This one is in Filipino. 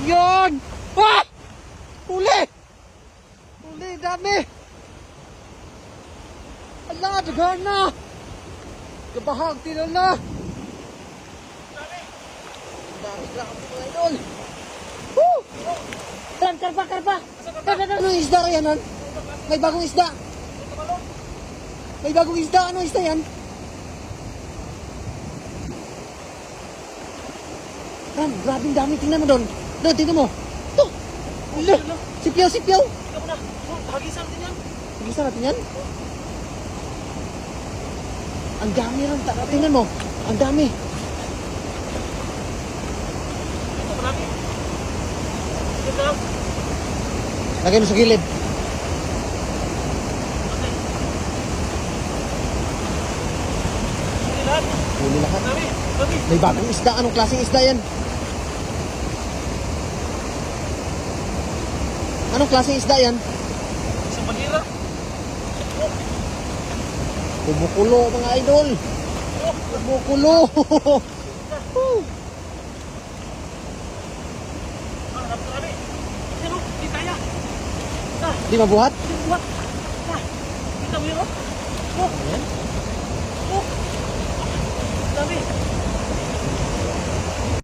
Yan! Ah! Huli! Huli, dami! Ala, daghan na! Gabahag, tila na! Dami grabe mga idol! Woo! Karpa! Karpa! Anong isda yan, han? May bagong isda! May bagong isda! Anong isda yan? Ram, grabing dami. Tingnan mo doon. Doon, tingnan mo. Ito. Ala, sipyaw. Ikaw na. Hagisan natin yan. Hagisan natin yan? Ang dami ram. Tingnan mo. Ang dami. Ito marami. Ito lang. Lagay mo sa gilid. Hindi lahat. Huli lahat. Dami. May bagong isda. Anong klaseng isda yan? Anong klaseng isda yan? Isang bagira. Kumukulo mga idol. Kumukulo. Marami. Ano? Hindi kaya. Di mabuhat? What? Kita mo yun? Ayan. Dami.